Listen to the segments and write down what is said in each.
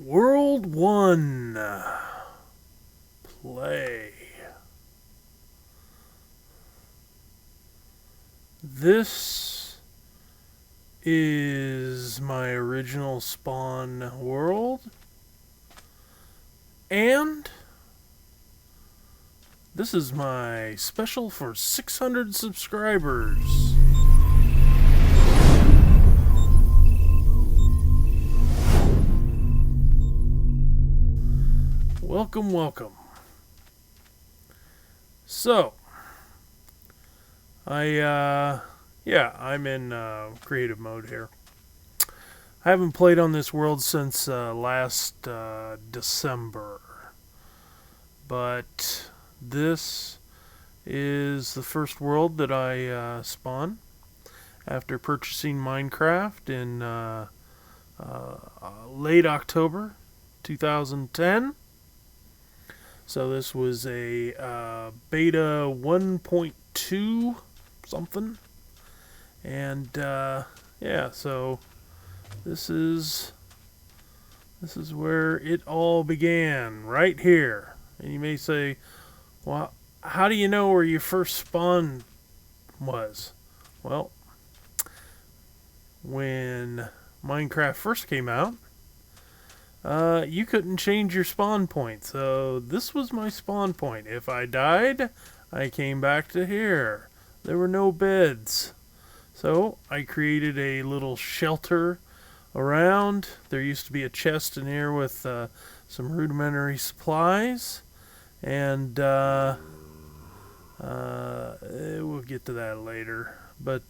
World 1. Play. This is my original Spawn world. And this is my special for 600 subscribers. Welcome, welcome. So, I'm in creative mode here. I haven't played on this world since last December, but this is the first world that I spawned after purchasing Minecraft in late October 2010. So this was a beta 1.2 something, and yeah, so this is where it all began, right here. And you may say, well, how do you know where your first spawn was? Well, when Minecraft first came out, you couldn't change your spawn point, so this was my spawn point. If I died, I came back to here. There were no beds, so I created a little shelter around. There used to be a chest in here with some rudimentary supplies, and we'll get to that later. But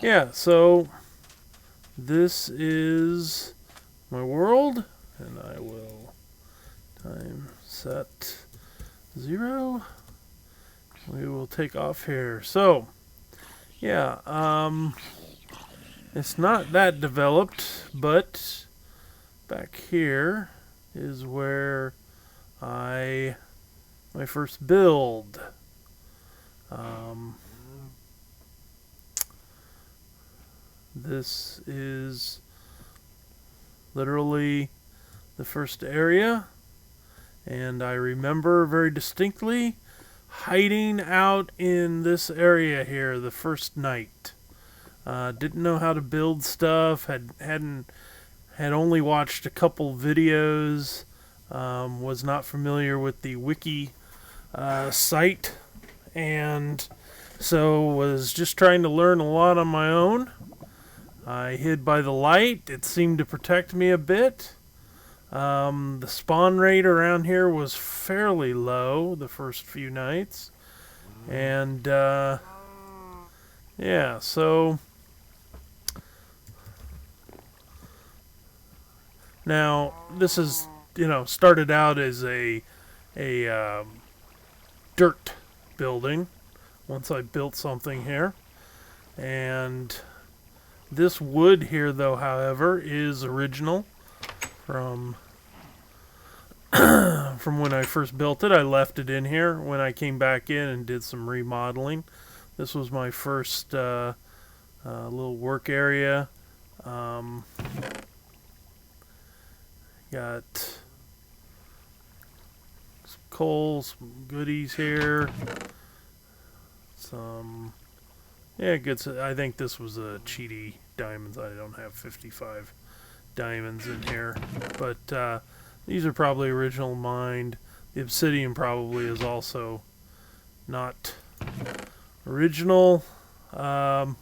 yeah, so this is my world, and I will time set 0. We will take off here. So yeah, it's not that developed, but back here is where my first build. This is literally the first area, and I remember very distinctly hiding out in this area here the first night. Didn't know how to build stuff, had only watched a couple videos, was not familiar with the wiki site, and so was just trying to learn a lot on my own. I hid by the light. It seemed to protect me a bit. The spawn rate around here was fairly low the first few nights. And, yeah, so now this is, started out as a dirt building once I built something here. And this wood here, though, however, is original from when I first built it. I left it in here when I came back in and did some remodeling. This was my first little work area. Got some coal, some goodies here. Some, yeah, good. I think this was a cheaty diamonds. I don't have 55 diamonds in here, but these are probably original mined. The obsidian probably is also not original. And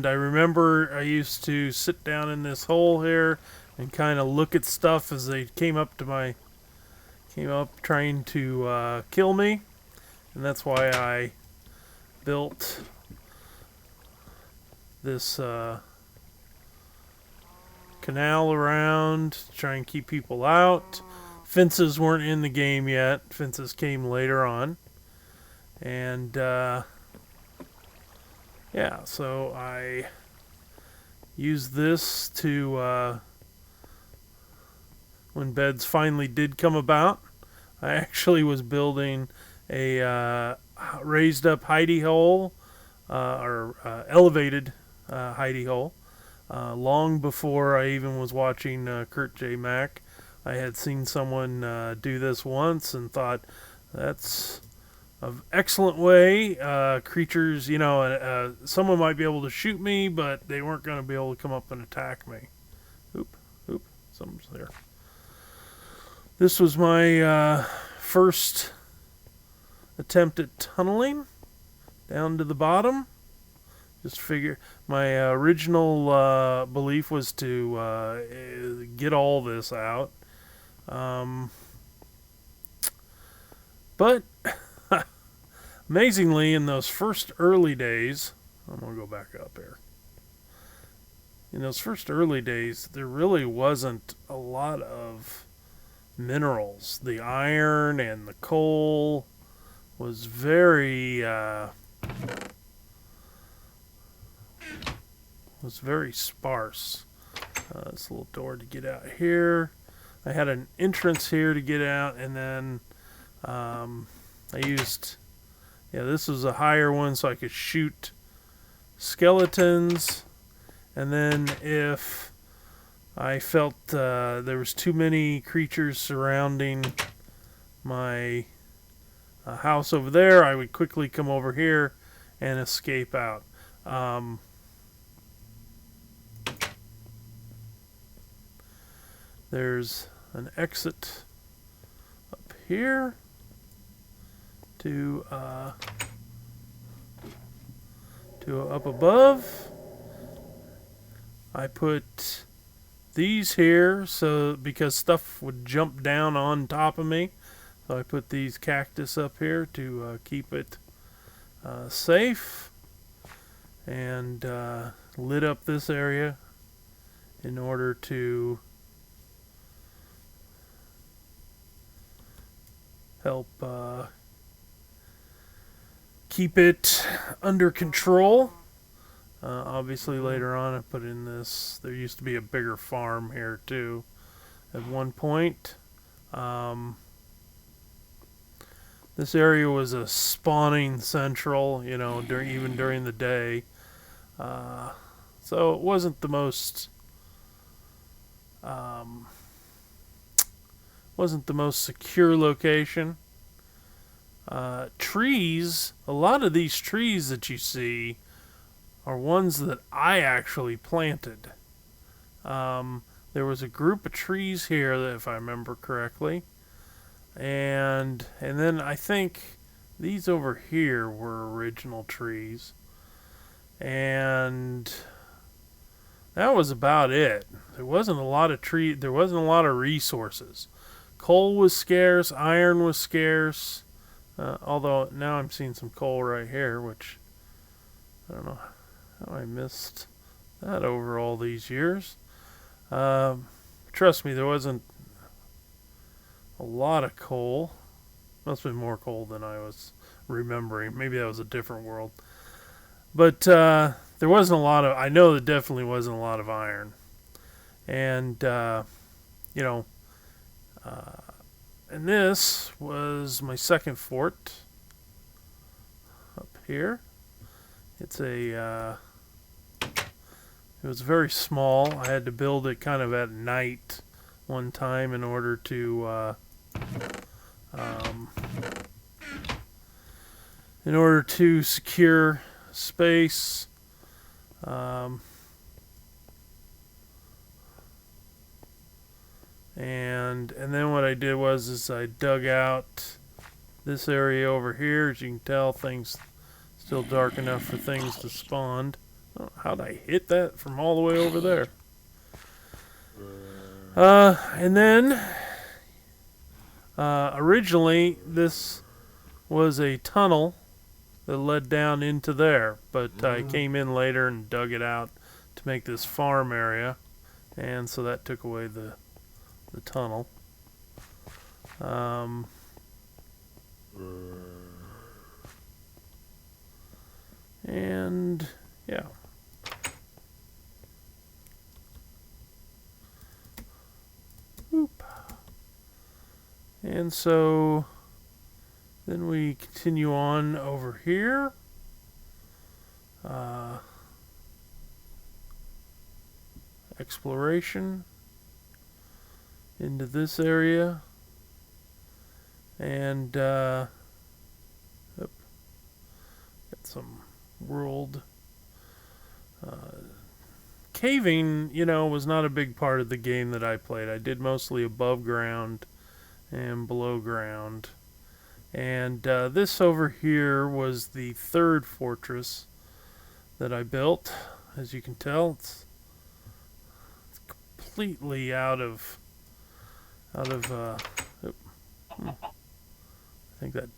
I remember I used to sit down in this hole here and kind of look at stuff as they came up trying to kill me. And that's why I built this canal around to try and keep people out. Fences weren't in the game yet. Fences came later on. And yeah, so I used this to, when beds finally did come about, I actually was building a raised up hidey hole, or elevated hidey hole. Long before I even was watching Kurt J. Mack, I had seen someone do this once and thought, that's an excellent way. Creatures, someone might be able to shoot me, but they weren't going to be able to come up and attack me. Oop, oop, something's there. This was my first attempt at tunneling down to the bottom. Just figure, my original belief was to get all this out. But amazingly, in those first early days, I'm going to go back up here. In those first early days, there really wasn't a lot of minerals. The iron and the coal was very sparse. This little door to get out here. I had an entrance here to get out, and then I used, this was a higher one so I could shoot skeletons. And then if I felt there was too many creatures surrounding my house over there, I would quickly come over here and escape out. There's an exit up here to up above. I put these here because stuff would jump down on top of me. So I put these cactus up here to keep it safe, and lit up this area in order to help keep it under control. Obviously later on I put in this, there used to be a bigger farm here too at one point. This area was a spawning central, even during the day. So it wasn't the most secure location. Trees, a lot of these trees that you see are ones that I actually planted. There was a group of trees here, that, if I remember correctly, and then I think these over here were original trees, and that was about it. There wasn't a lot of there wasn't a lot of resources. Coal was scarce, iron was scarce, although now I'm seeing some coal right here, which I don't know how I missed that over all these years. Trust me, there wasn't a lot of coal. Must have been more coal than I was remembering. Maybe that was a different world. But there wasn't a lot of, I know there definitely wasn't a lot of iron. And, and this was my second fort up here. It's it was very small. I had to build it kind of at night one time in order to secure space. And then what I did was I dug out this area over here. As you can tell, things still dark enough for things to spawn. Oh, how'd I hit that from all the way over there? And then originally this was a tunnel that led down into there, but I came in later and dug it out to make this farm area, and so that took away the tunnel. And yeah. Oop. And so then we continue on over here. exploration into this area. And got some world caving, was not a big part of the game that I played. I did mostly above ground and below ground. And this over here was the third fortress that I built. As you can tell, it's completely out of I think that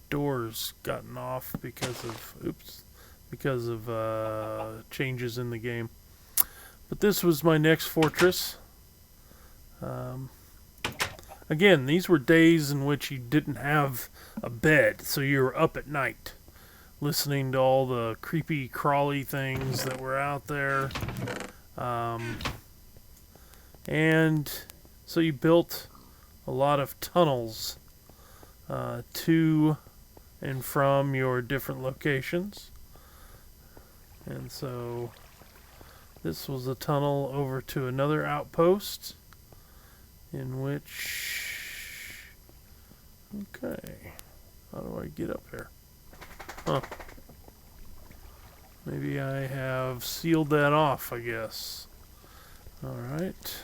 door's gotten off because of changes in the game. But this was my next fortress. Again, these were days in which you didn't have a bed, so you were up at night, listening to all the creepy, crawly things that were out there. And so you built a lot of tunnels to and from your different locations. And so this was a tunnel over to another outpost in which... Okay. How do I get up here? Huh. Maybe I have sealed that off, I guess. Alright.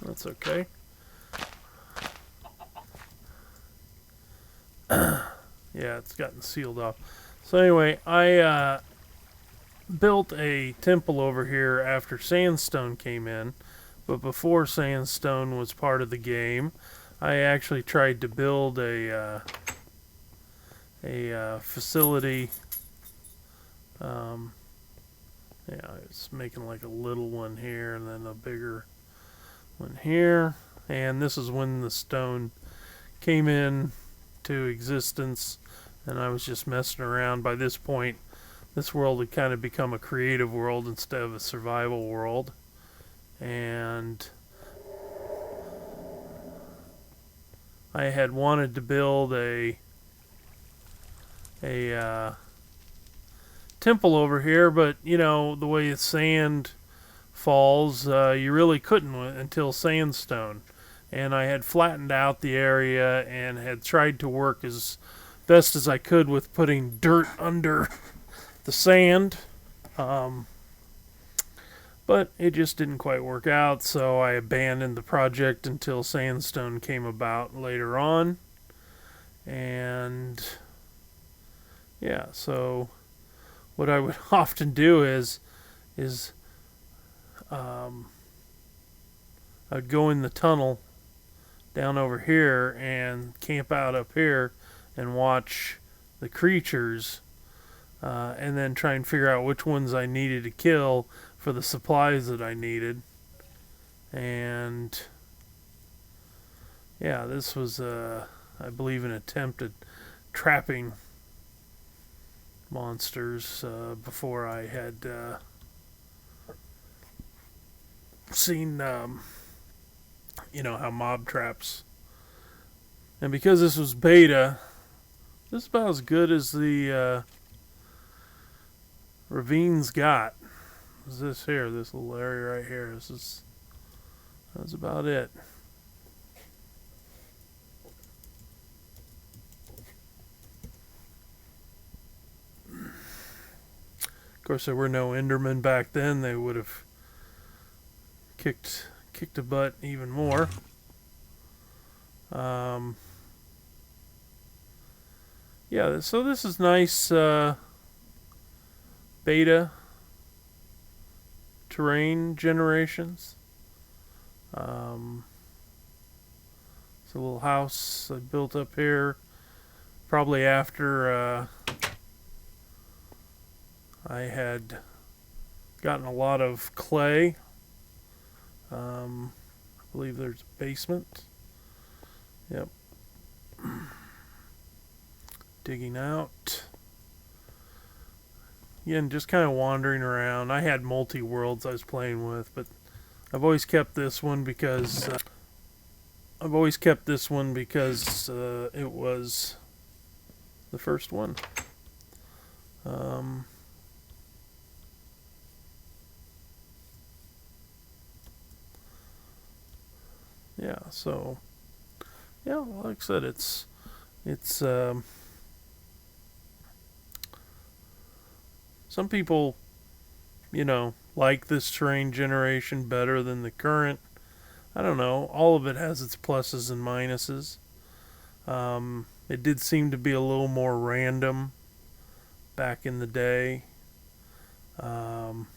That's okay. Yeah, it's gotten sealed off. So anyway, I built a temple over here after sandstone came in, but before sandstone was part of the game, I actually tried to build a facility. Yeah, I was making like a little one here and then a bigger one here, and this is when the stone came in to existence, and I was just messing around. By this point, this world had kind of become a creative world instead of a survival world, and I had wanted to build a temple over here, but the way the sand falls, you really couldn't until sandstone. And I had flattened out the area and had tried to work as best as I could with putting dirt under the sand. But it just didn't quite work out, so I abandoned the project until sandstone came about later on. And yeah, so what I would often do is I'd go in the tunnel down over here and camp out up here and watch the creatures, and then try and figure out which ones I needed to kill for the supplies that I needed. And yeah, this was I believe an attempt at trapping monsters before I had seen how mob traps. And because this was beta, this is about as good as the ravines got. Is this here, this little area right here. That's about it. Of course, there were no Endermen back then. They would have kicked a butt even more. Yeah, so this is nice beta terrain generations. It's a little house I built up here, probably after I had gotten a lot of clay. I believe there's a basement. Yep. Digging out. Again, just kind of wandering around. I had multi-worlds I was playing with, but I've always kept this one because it was the first one. yeah, so yeah, like I said, it's some people, like this terrain generation better than the current. I don't know. All of it has its pluses and minuses. It did seem to be a little more random back in the day. Um,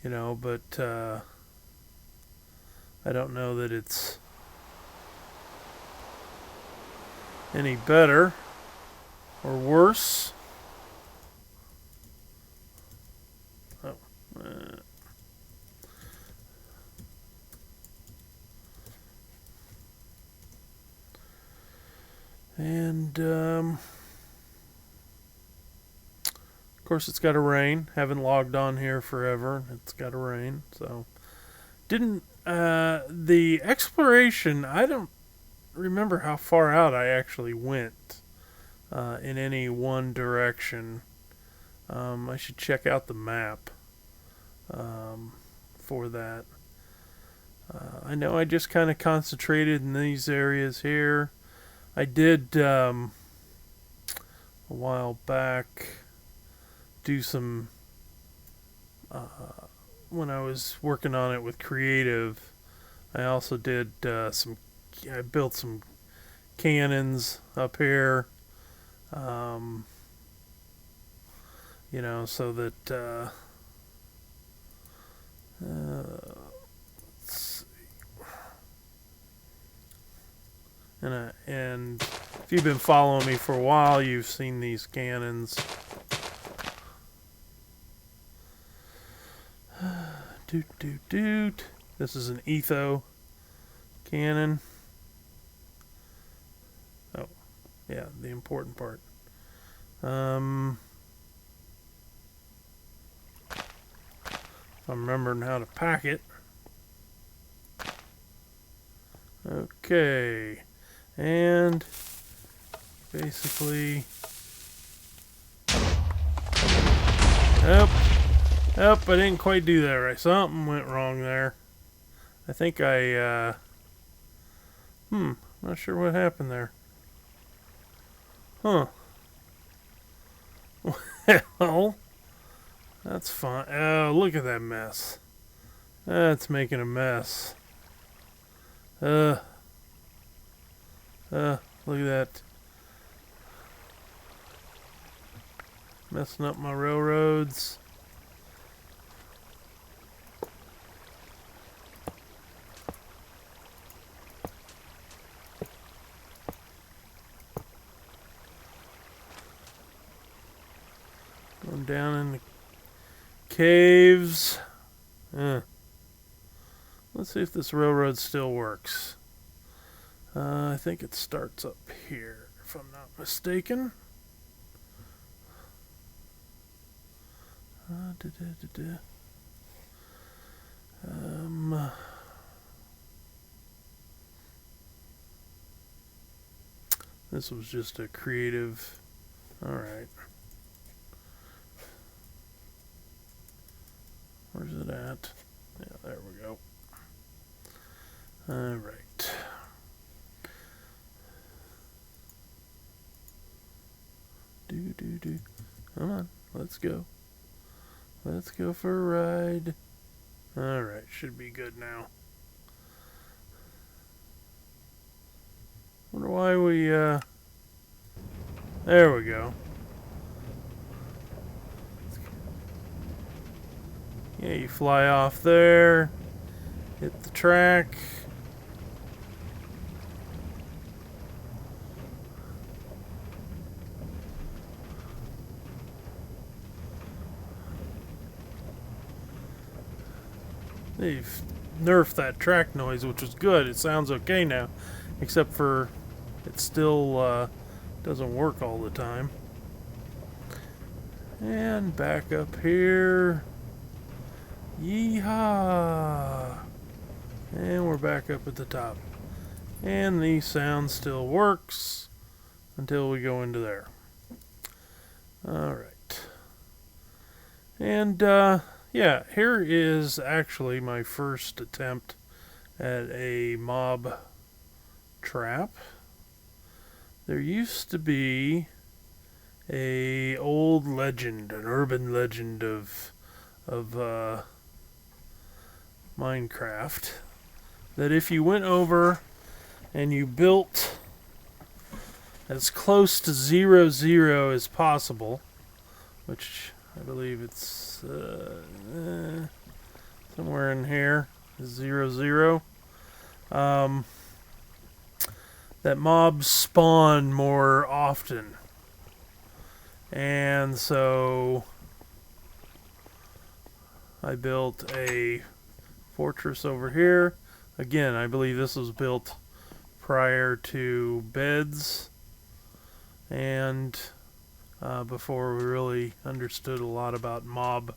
but I don't know that it's any better or worse. Oh, uh, and of course, it's got to rain. Haven't logged on here forever. It's got to rain. So, didn't the exploration? I don't remember how far out I actually went in any one direction. I should check out the map um, for that. I know I just kind of concentrated in these areas here. I did a while back do some when I was working on it with creative. I also did I built some cannons up here, um, so that let's see. And if you've been following me for a while, you've seen these cannons. Doot doot doot. This is an etho cannon. Oh, yeah, the important part. I'm remembering how to pack it. Okay, and basically, I didn't quite do that right. Something went wrong there. I think not sure what happened there. Huh. Well, that's fine. Oh, look at that mess. That's making a mess. Look at that. Messing up my railroads. Going down in the caves. Let's see if this railroad still works. I think it starts up here, if I'm not mistaken. This was just a creative. All right. Where's it at? Yeah, there we go. All right. Do. Come on, let's go. Let's go for a ride. All right, should be good now. Wonder why we there we go. Yeah, you fly off there, hit the track. They've nerfed that track noise, which is good. It sounds okay now, except for it still doesn't work all the time. And back up here. Yeehaw! And we're back up at the top. And the sound still works until we go into there. Alright. And, yeah, here is actually my first attempt at a mob trap. There used to be a old legend, an urban legend of Minecraft, that if you went over and you built as close to 0, 0 as possible, which I believe it's somewhere in here, 0, 0. That mobs spawn more often. And so I built a fortress over here. Again, I believe this was built prior to beds and before we really understood a lot about mob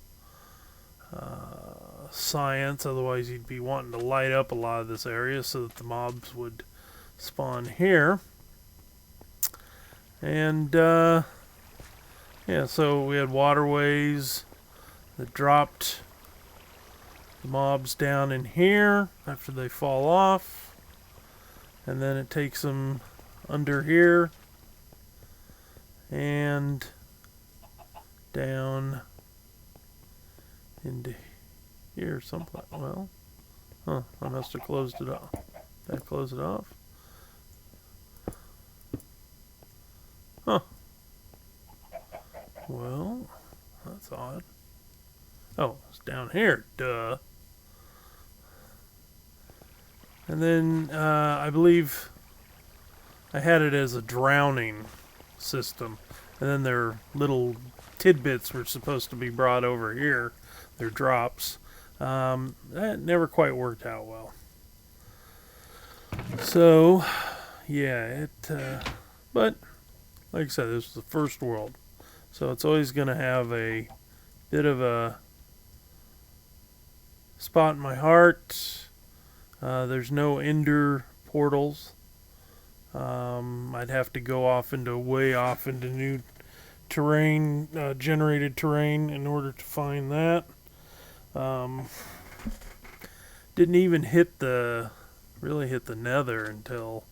science. Otherwise, you'd be wanting to light up a lot of this area so that the mobs would spawn here. And yeah, so we had waterways that dropped the mobs down in here after they fall off, and then it takes them under here and down into here someplace. Well, I must have closed it off. Did I close it off? Huh. Well, that's odd. Oh, it's down here. Duh. And then I believe I had it as a drowning system. And then their little tidbits were supposed to be brought over here. Their drops. That never quite worked out well. So, yeah, but, like I said, this is the first world. So it's always going to have a bit of a spot in my heart. There's no ender portals. I'd have to go way off into new terrain, generated terrain in order to find that. Didn't even really hit the nether until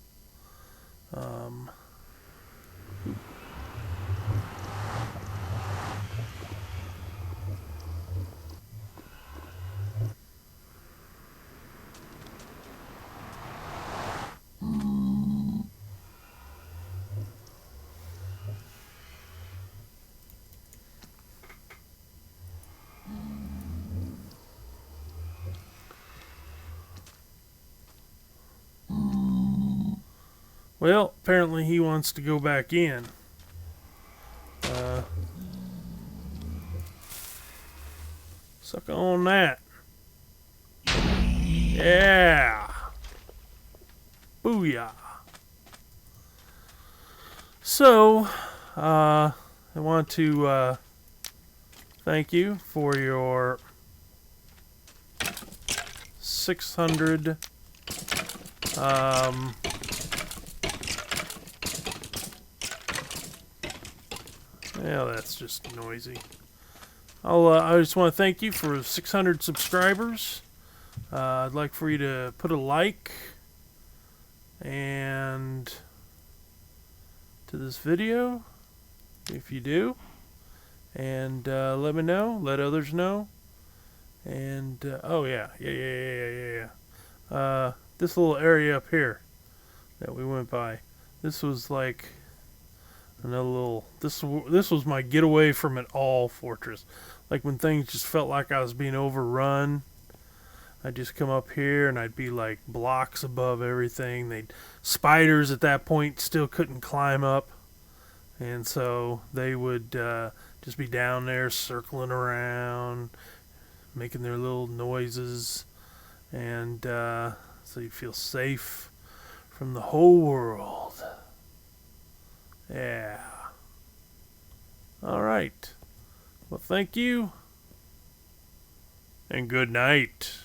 well, apparently he wants to go back in. Suck on that. Yeah. Booyah. So, I want to thank you for your 600 yeah, that's just noisy. I just want to thank you for 600 subscribers. I'd like for you to put a like and to this video if you do, and let me know, let others know, and oh yeah, this little area up here that we went by, this was like another little, this was my getaway from it all fortress. Like when things just felt like I was being overrun, I'd just come up here and I'd be like blocks above everything. Spiders at that point still couldn't climb up, and so they would just be down there circling around, making their little noises, and so you feel safe from the whole world. Yeah. Alright. Well, thank you. And good night.